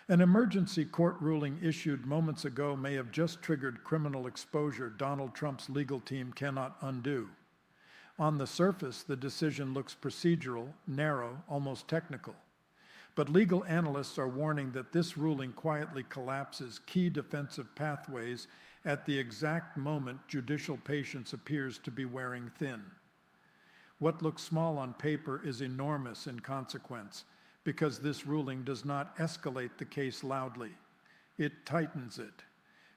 An emergency court ruling issued moments ago may have just triggered criminal exposure Donald Trump's legal team cannot undo. On the surface, the decision looks procedural, narrow, almost technical. But legal analysts are warning that this ruling quietly collapses key defensive pathways at the exact moment judicial patience appears to be wearing thin. What looks small on paper is enormous in consequence, because this ruling does not escalate the case loudly. It tightens it.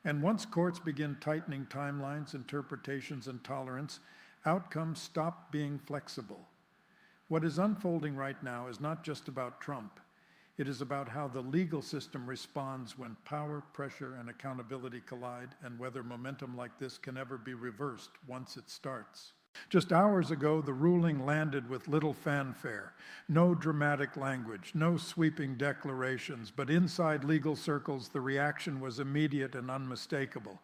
And once courts begin tightening timelines, interpretations, and tolerance, outcomes stop being flexible. What is unfolding right now is not just about Trump. It is about how the legal system responds when power, pressure, and accountability collide, and whether momentum like this can ever be reversed once it starts. Just hours ago, the ruling landed with little fanfare, no dramatic language, no sweeping declarations, but inside legal circles, the reaction was immediate and unmistakable.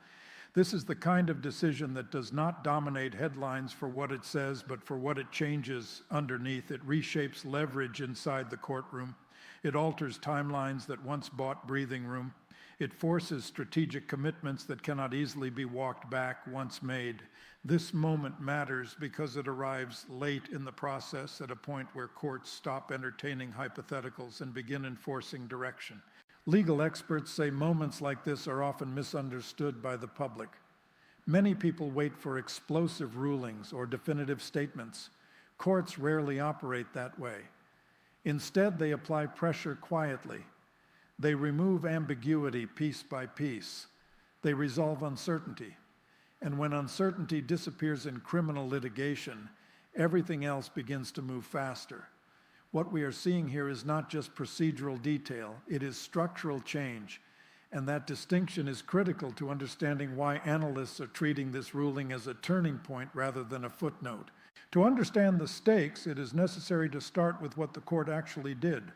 This is the kind of decision that does not dominate headlines for what it says, but for what it changes underneath. It reshapes leverage inside the courtroom. It alters timelines that once bought breathing room. It forces strategic commitments that cannot easily be walked back once made. This moment matters because it arrives late in the process at a point where courts stop entertaining hypotheticals and begin enforcing direction. Legal experts say moments like this are often misunderstood by the public. Many people wait for explosive rulings or definitive statements. Courts rarely operate that way. Instead, they apply pressure quietly. They remove ambiguity piece by piece. They resolve uncertainty. And when uncertainty disappears in criminal litigation, everything else begins to move faster. What we are seeing here is not just procedural detail, it is structural change. And that distinction is critical to understanding why analysts are treating this ruling as a turning point rather than a footnote. To understand the stakes, it is necessary to start with what the court actually did.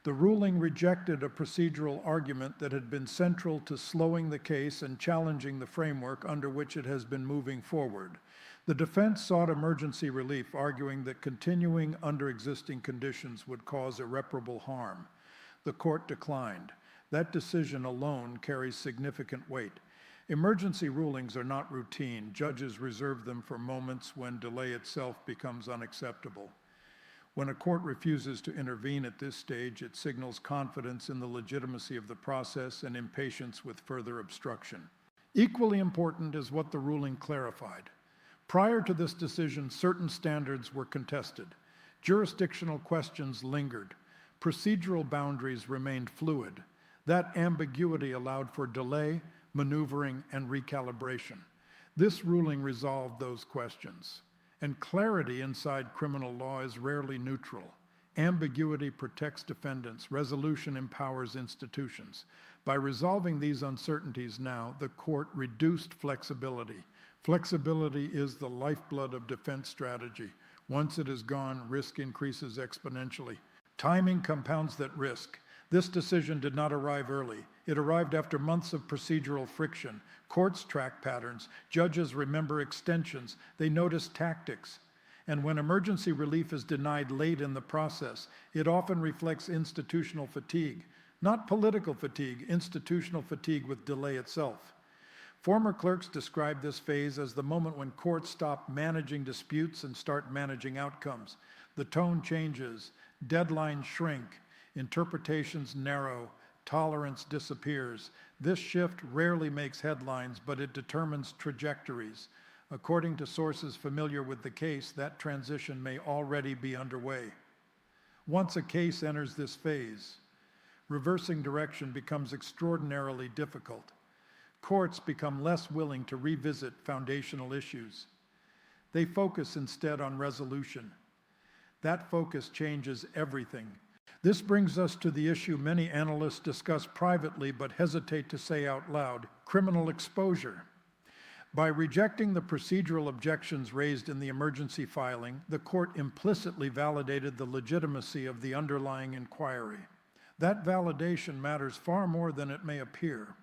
The ruling rejected a procedural argument that had been central to slowing the case and challenging the framework under which it has been moving forward. The defense sought emergency relief, arguing that continuing under existing conditions would cause irreparable harm. The court declined. That decision alone carries significant weight. Emergency rulings are not routine. Judges reserve them for moments when delay itself becomes unacceptable. When a court refuses to intervene at this stage, it signals confidence in the legitimacy of the process and impatience with further obstruction. Equally important is what the ruling clarified. Prior to this decision, certain standards were contested. Jurisdictional questions lingered. Procedural boundaries remained fluid. That ambiguity allowed for delay, maneuvering, and recalibration. This ruling resolved those questions. And clarity inside criminal law is rarely neutral. Ambiguity protects defendants. Resolution empowers institutions. By resolving these uncertainties now, the court reduced flexibility. Flexibility is the lifeblood of defense strategy. Once it is gone, risk increases exponentially. Timing compounds that risk. This decision did not arrive early. It arrived after months of procedural friction. Courts track patterns. Judges remember extensions. They notice tactics. And when emergency relief is denied late in the process, it often reflects institutional fatigue. Not political fatigue, institutional fatigue with delay itself. Former clerks describe this phase as the moment when courts stop managing disputes and start managing outcomes. The tone changes, deadlines shrink, interpretations narrow, tolerance disappears. This shift rarely makes headlines, but it determines trajectories. According to sources familiar with the case, that transition may already be underway. Once a case enters this phase, reversing direction becomes extraordinarily difficult. Courts become less willing to revisit foundational issues. They focus instead on resolution. That focus changes everything. This brings us to the issue many analysts discuss privately but hesitate to say out loud: criminal exposure. By rejecting the procedural objections raised in the emergency filing, the court implicitly validated the legitimacy of the underlying inquiry. That validation matters far more than it may appear.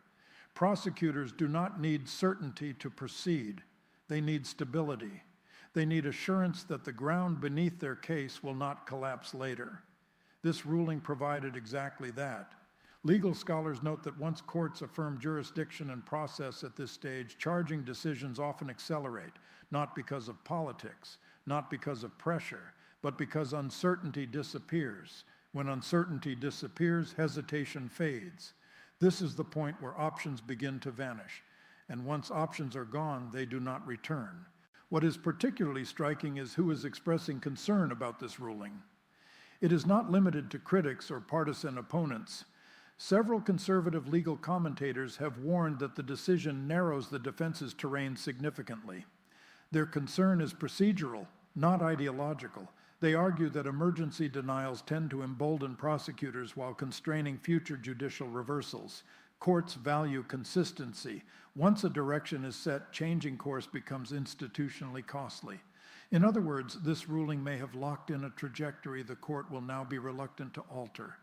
Prosecutors do not need certainty to proceed. They need stability. They need assurance that the ground beneath their case will not collapse later. This ruling provided exactly that. Legal scholars note that once courts affirm jurisdiction and process at this stage, charging decisions often accelerate, not because of politics, not because of pressure, but because uncertainty disappears. When uncertainty disappears, hesitation fades. This is the point where options begin to vanish, and once options are gone, they do not return. What is particularly striking is who is expressing concern about this ruling. It is not limited to critics or partisan opponents. Several conservative legal commentators have warned that the decision narrows the defense's terrain significantly. Their concern is procedural, not ideological. They argue that emergency denials tend to embolden prosecutors while constraining future judicial reversals. Courts value consistency. Once a direction is set, changing course becomes institutionally costly. In other words, this ruling may have locked in a trajectory the court will now be reluctant to alter.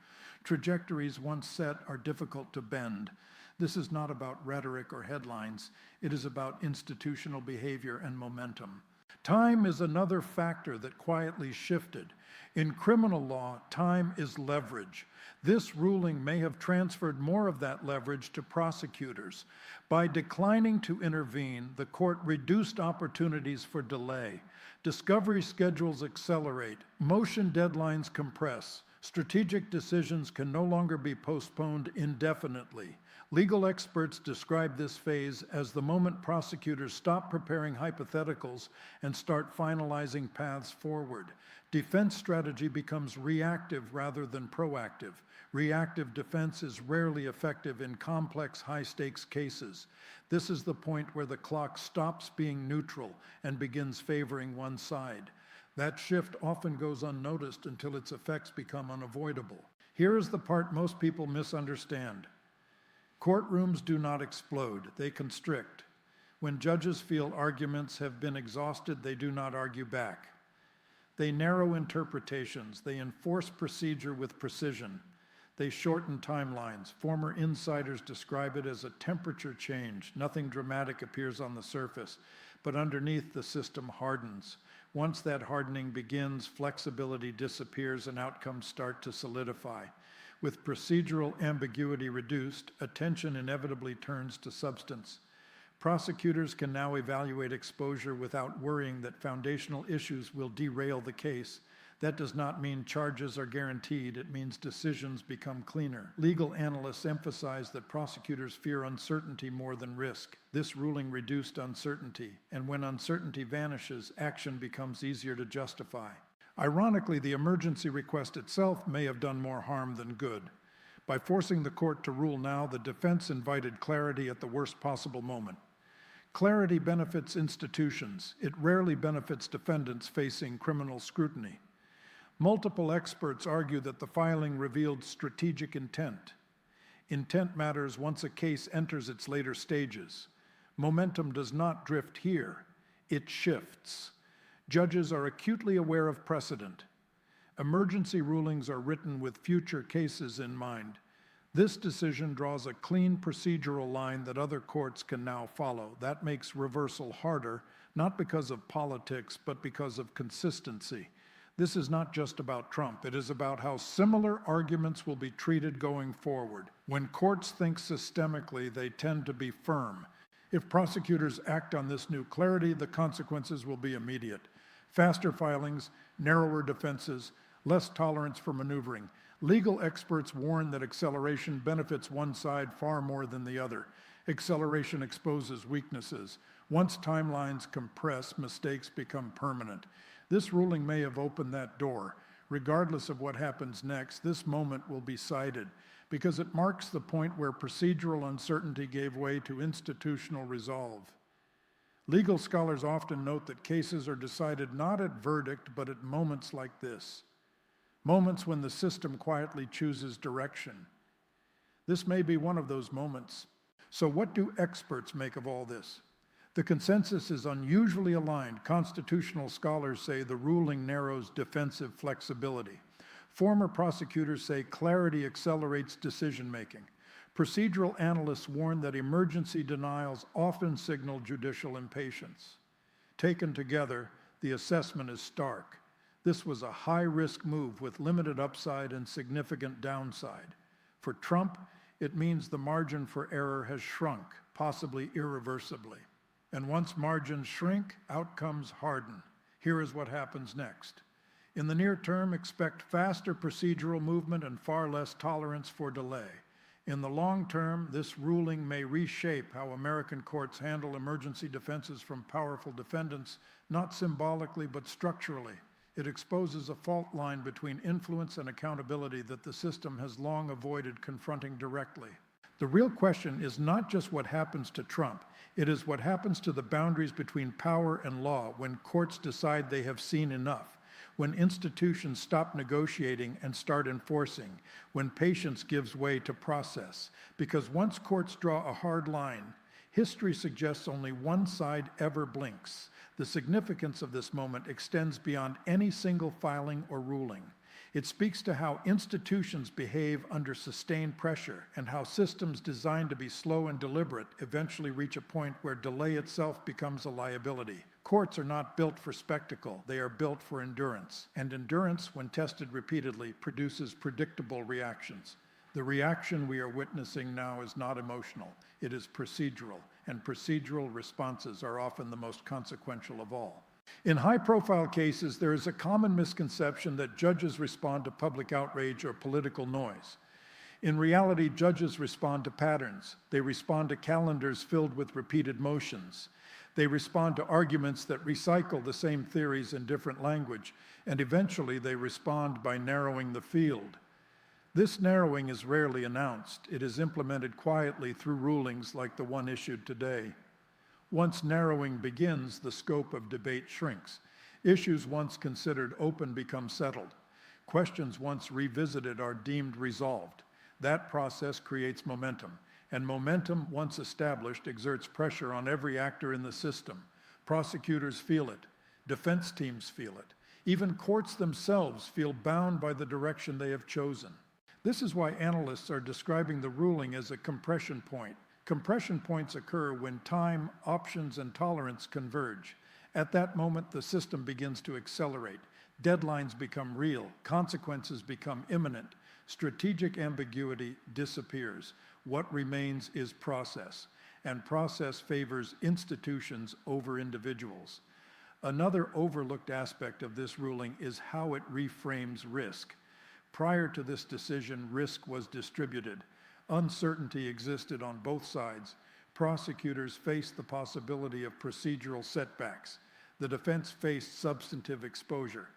Trajectories once set are difficult to bend. This is not about rhetoric or headlines. It is about institutional behavior and momentum. Time is another factor that quietly shifted. In criminal law, time is leverage. This ruling may have transferred more of that leverage to prosecutors. By declining to intervene, the court reduced opportunities for delay. Discovery schedules accelerate. Motion deadlines compress. Strategic decisions can no longer be postponed indefinitely. Legal experts describe this phase as the moment prosecutors stop preparing hypotheticals and start finalizing paths forward. Defense strategy becomes reactive rather than proactive. Reactive defense is rarely effective in complex, high-stakes cases. This is the point where the clock stops being neutral and begins favoring one side. That shift often goes unnoticed until its effects become unavoidable. Here is the part most people misunderstand. Courtrooms do not explode, they constrict. When judges feel arguments have been exhausted, they do not argue back. They narrow interpretations, they enforce procedure with precision. They shorten timelines. Former insiders describe it as a temperature change. Nothing dramatic appears on the surface, but underneath the system hardens. Once that hardening begins, flexibility disappears and outcomes start to solidify. With procedural ambiguity reduced, attention inevitably turns to substance. Prosecutors can now evaluate exposure without worrying that foundational issues will derail the case. That does not mean charges are guaranteed. It means decisions become cleaner. Legal analysts emphasize that prosecutors fear uncertainty more than risk. This ruling reduced uncertainty, and when uncertainty vanishes, action becomes easier to justify. Ironically, the emergency request itself may have done more harm than good. By forcing the court to rule now, the defense invited clarity at the worst possible moment. Clarity benefits institutions. It rarely benefits defendants facing criminal scrutiny. Multiple experts argue that the filing revealed strategic intent. Intent matters once a case enters its later stages. Momentum does not drift here, it shifts. Judges are acutely aware of precedent. Emergency rulings are written with future cases in mind. This decision draws a clean procedural line that other courts can now follow. That makes reversal harder, not because of politics, but because of consistency. This is not just about Trump. It is about how similar arguments will be treated going forward. When courts think systemically, they tend to be firm. If prosecutors act on this new clarity, the consequences will be immediate. Faster filings, narrower defenses, less tolerance for maneuvering. Legal experts warn that acceleration benefits one side far more than the other. Acceleration exposes weaknesses. Once timelines compress, mistakes become permanent. This ruling may have opened that door. Regardless of what happens next, this moment will be cited because it marks the point where procedural uncertainty gave way to institutional resolve. Legal scholars often note that cases are decided not at verdict, but at moments like this. Moments when the system quietly chooses direction. This may be one of those moments. So what do experts make of all this? The consensus is unusually aligned. Constitutional scholars say the ruling narrows defensive flexibility. Former prosecutors say clarity accelerates decision-making. Procedural analysts warn that emergency denials often signal judicial impatience. Taken together, the assessment is stark. This was a high-risk move with limited upside and significant downside. For Trump, it means the margin for error has shrunk, possibly irreversibly. And once margins shrink, outcomes harden. Here is what happens next. In the near term, expect faster procedural movement and far less tolerance for delay. In the long term, this ruling may reshape how American courts handle emergency defenses from powerful defendants, not symbolically but structurally. It exposes a fault line between influence and accountability that the system has long avoided confronting directly. The real question is not just what happens to Trump, it is what happens to the boundaries between power and law when courts decide they have seen enough, when institutions stop negotiating and start enforcing, when patience gives way to process. Because once courts draw a hard line, history suggests only one side ever blinks. The significance of this moment extends beyond any single filing or ruling. It speaks to how institutions behave under sustained pressure and how systems designed to be slow and deliberate eventually reach a point where delay itself becomes a liability. Courts are not built for spectacle, they are built for endurance. And endurance, when tested repeatedly, produces predictable reactions. The reaction we are witnessing now is not emotional, it is procedural, and procedural responses are often the most consequential of all. In high-profile cases, there is a common misconception that judges respond to public outrage or political noise. In reality, judges respond to patterns. They respond to calendars filled with repeated motions. They respond to arguments that recycle the same theories in different language, and eventually they respond by narrowing the field. This narrowing is rarely announced. It is implemented quietly through rulings like the one issued today. Once narrowing begins, the scope of debate shrinks. Issues once considered open become settled. Questions once revisited are deemed resolved. That process creates momentum, and momentum, once established, exerts pressure on every actor in the system. Prosecutors feel it. Defense teams feel it. Even courts themselves feel bound by the direction they have chosen. This is why analysts are describing the ruling as a compression point. Compression points occur when time, options, and tolerance converge. At that moment, the system begins to accelerate. Deadlines become real. Consequences become imminent. Strategic ambiguity disappears. What remains is process, and process favors institutions over individuals. Another overlooked aspect of this ruling is how it reframes risk. Prior to this decision, risk was distributed. Uncertainty existed on both sides. Prosecutors faced the possibility of procedural setbacks. The defense faced substantive exposure.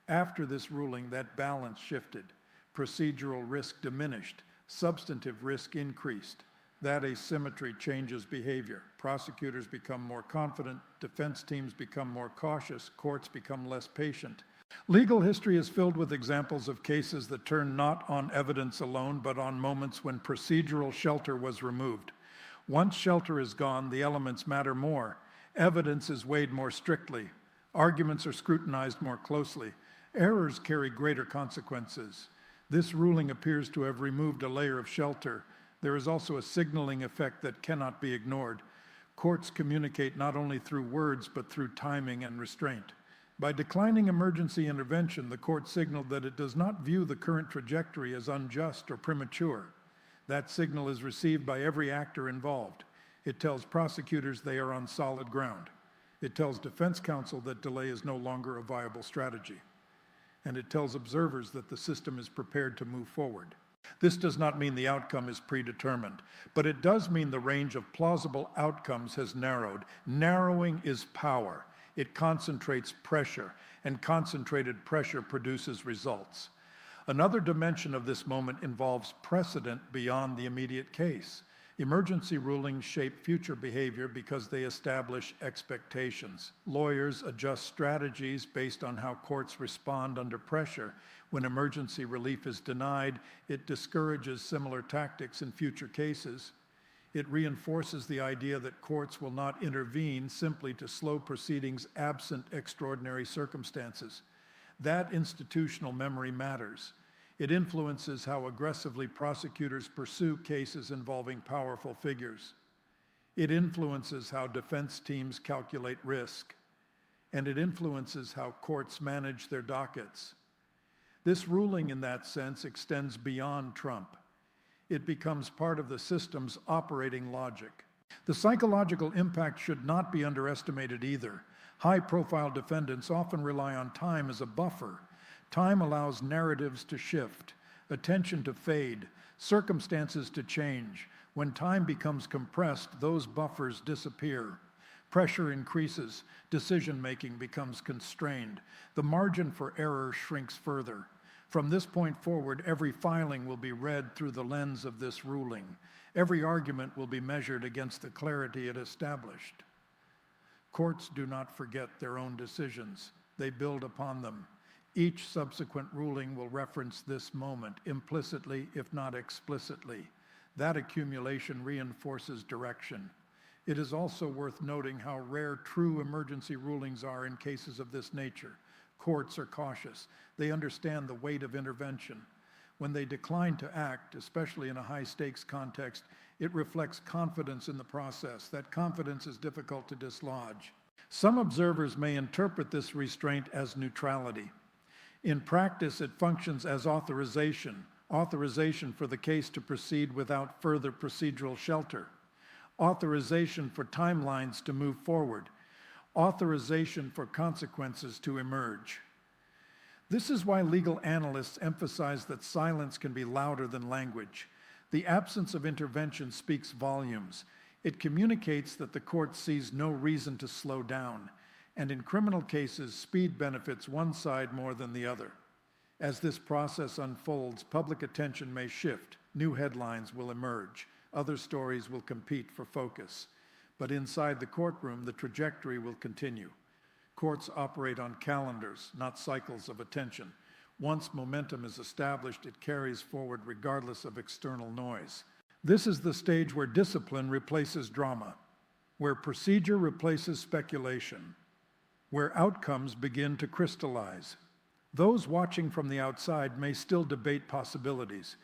After this ruling, that balance shifted. Procedural risk diminished. Substantive risk increased. That asymmetry changes behavior. Prosecutors become more confident. Defense teams become more cautious. Courts become less patient. Legal history is filled with examples of cases that turn not on evidence alone, but on moments when procedural shelter was removed. Once shelter is gone, the elements matter more. Evidence is weighed more strictly. Arguments are scrutinized more closely. Errors carry greater consequences. This ruling appears to have removed a layer of shelter. There is also a signaling effect that cannot be ignored. Courts communicate not only through words, but through timing and restraint. By declining emergency intervention, the court signaled that it does not view the current trajectory as unjust or premature. That signal is received by every actor involved. It tells prosecutors they are on solid ground. It tells defense counsel that delay is no longer a viable strategy. And it tells observers that the system is prepared to move forward. This does not mean the outcome is predetermined, but it does mean the range of plausible outcomes has narrowed. Narrowing is power. It concentrates pressure, and concentrated pressure produces results. Another dimension of this moment involves precedent beyond the immediate case. Emergency rulings shape future behavior because they establish expectations. Lawyers adjust strategies based on how courts respond under pressure. When emergency relief is denied, it discourages similar tactics in future cases. It reinforces the idea that courts will not intervene simply to slow proceedings absent extraordinary circumstances. That institutional memory matters. It influences how aggressively prosecutors pursue cases involving powerful figures. It influences how defense teams calculate risk. And it influences how courts manage their dockets. This ruling, in that sense, extends beyond Trump. It becomes part of the system's operating logic. The psychological impact should not be underestimated either. High-profile defendants often rely on time as a buffer. Time allows narratives to shift, attention to fade, circumstances to change. When time becomes compressed, those buffers disappear. Pressure increases, decision-making becomes constrained. The margin for error shrinks further. From this point forward, every filing will be read through the lens of this ruling. Every argument will be measured against the clarity it established. Courts do not forget their own decisions. They build upon them. Each subsequent ruling will reference this moment, implicitly, if not explicitly. That accumulation reinforces direction. It is also worth noting how rare true emergency rulings are in cases of this nature. Courts are cautious. They understand the weight of intervention. When they decline to act, especially in a high-stakes context, it reflects confidence in the process. That confidence is difficult to dislodge. Some observers may interpret this restraint as neutrality. In practice, it functions as authorization for the case to proceed without further procedural shelter, authorization for timelines to move forward, authorization for consequences to emerge. This is why legal analysts emphasize that silence can be louder than language. The absence of intervention speaks volumes. It communicates that the court sees no reason to slow down, and in criminal cases, speed benefits one side more than the other. As this process unfolds, public attention may shift, new headlines will emerge, other stories will compete for focus. But inside the courtroom, the trajectory will continue. Courts operate on calendars, not cycles of attention. Once momentum is established, it carries forward regardless of external noise. This is the stage where discipline replaces drama, where procedure replaces speculation, where outcomes begin to crystallize. Those watching from the outside may still debate possibilities.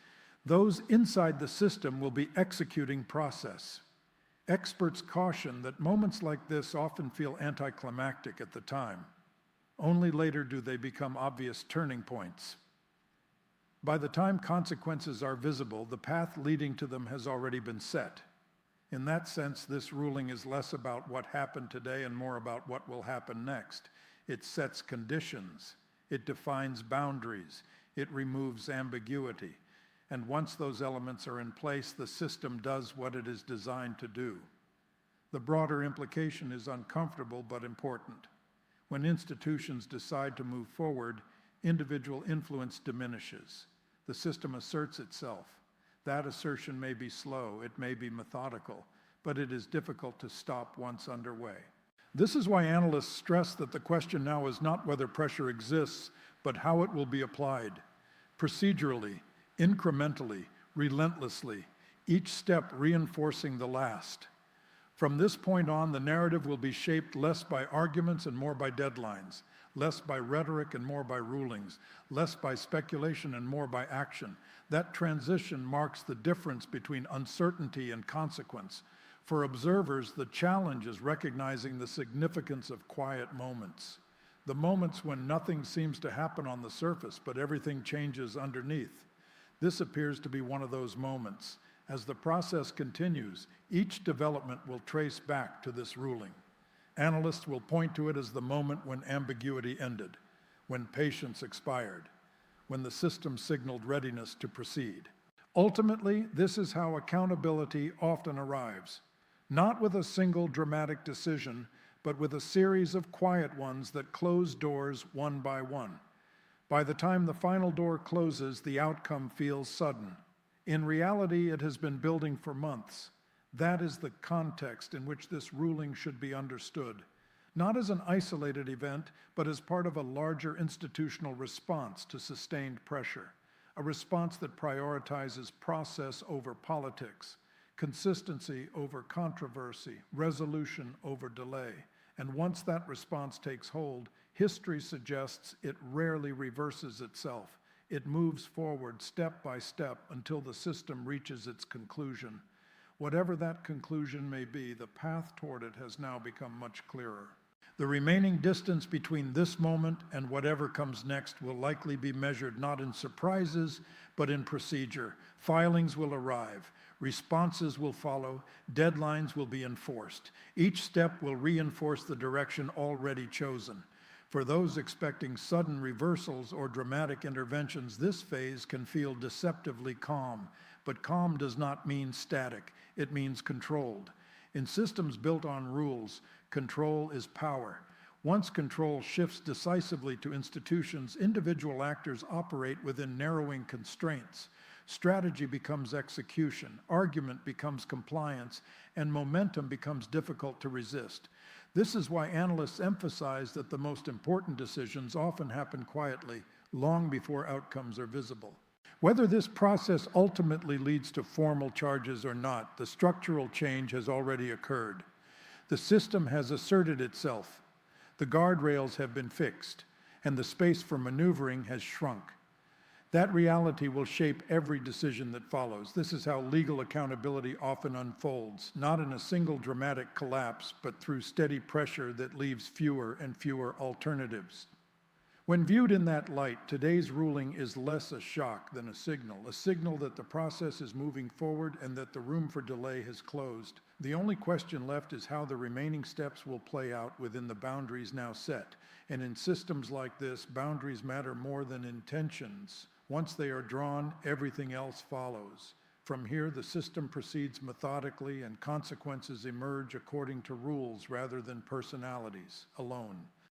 Those inside the system will be executing process. Experts caution that moments like this often feel anticlimactic at the time. Only later do they become obvious turning points. By the time consequences are visible, the path leading to them has already been set. In that sense, this ruling is less about what happened today and more about what will happen next. It sets conditions. It defines boundaries. It removes ambiguity. And once those elements are in place, the system does what it is designed to do. The broader implication is uncomfortable but important. When institutions decide to move forward, individual influence diminishes. The system asserts itself. That assertion may be slow, it may be methodical, but it is difficult to stop once underway. This is why analysts stress that the question now is not whether pressure exists, but how it will be applied. Procedurally, incrementally, relentlessly, each step reinforcing the last. From this point on, the narrative will be shaped less by arguments and more by deadlines, less by rhetoric and more by rulings, less by speculation and more by action. That transition marks the difference between uncertainty and consequence. For observers, the challenge is recognizing the significance of quiet moments, the moments when nothing seems to happen on the surface, but everything changes underneath. This appears to be one of those moments. As the process continues, each development will trace back to this ruling. Analysts will point to it as the moment when ambiguity ended, when patience expired, when the system signaled readiness to proceed. Ultimately, this is how accountability often arrives, not with a single dramatic decision, but with a series of quiet ones that close doors one by one. By the time the final door closes, the outcome feels sudden. In reality, it has been building for months. That is the context in which this ruling should be understood, not as an isolated event, but as part of a larger institutional response to sustained pressure, a response that prioritizes process over politics, consistency over controversy, resolution over delay. And once that response takes hold, history suggests it rarely reverses itself. It moves forward step by step until the system reaches its conclusion. Whatever that conclusion may be, the path toward it has now become much clearer. The remaining distance between this moment and whatever comes next will likely be measured not in surprises, but in procedure. Filings will arrive. Responses will follow. Deadlines will be enforced. Each step will reinforce the direction already chosen. For those expecting sudden reversals or dramatic interventions, this phase can feel deceptively calm. But calm does not mean static. It means controlled. In systems built on rules, control is power. Once control shifts decisively to institutions, individual actors operate within narrowing constraints. Strategy becomes execution, argument becomes compliance, and momentum becomes difficult to resist. This is why analysts emphasize that the most important decisions often happen quietly, long before outcomes are visible. Whether this process ultimately leads to formal charges or not, the structural change has already occurred. The system has asserted itself. The guardrails have been fixed, and the space for maneuvering has shrunk. That reality will shape every decision that follows. This is how legal accountability often unfolds, not in a single dramatic collapse, but through steady pressure that leaves fewer and fewer alternatives. When viewed in that light, today's ruling is less a shock than a signal that the process is moving forward and that the room for delay has closed. The only question left is how the remaining steps will play out within the boundaries now set. And in systems like this, boundaries matter more than intentions. Once they are drawn, everything else follows. From here, the system proceeds methodically and consequences emerge according to rules rather than personalities alone.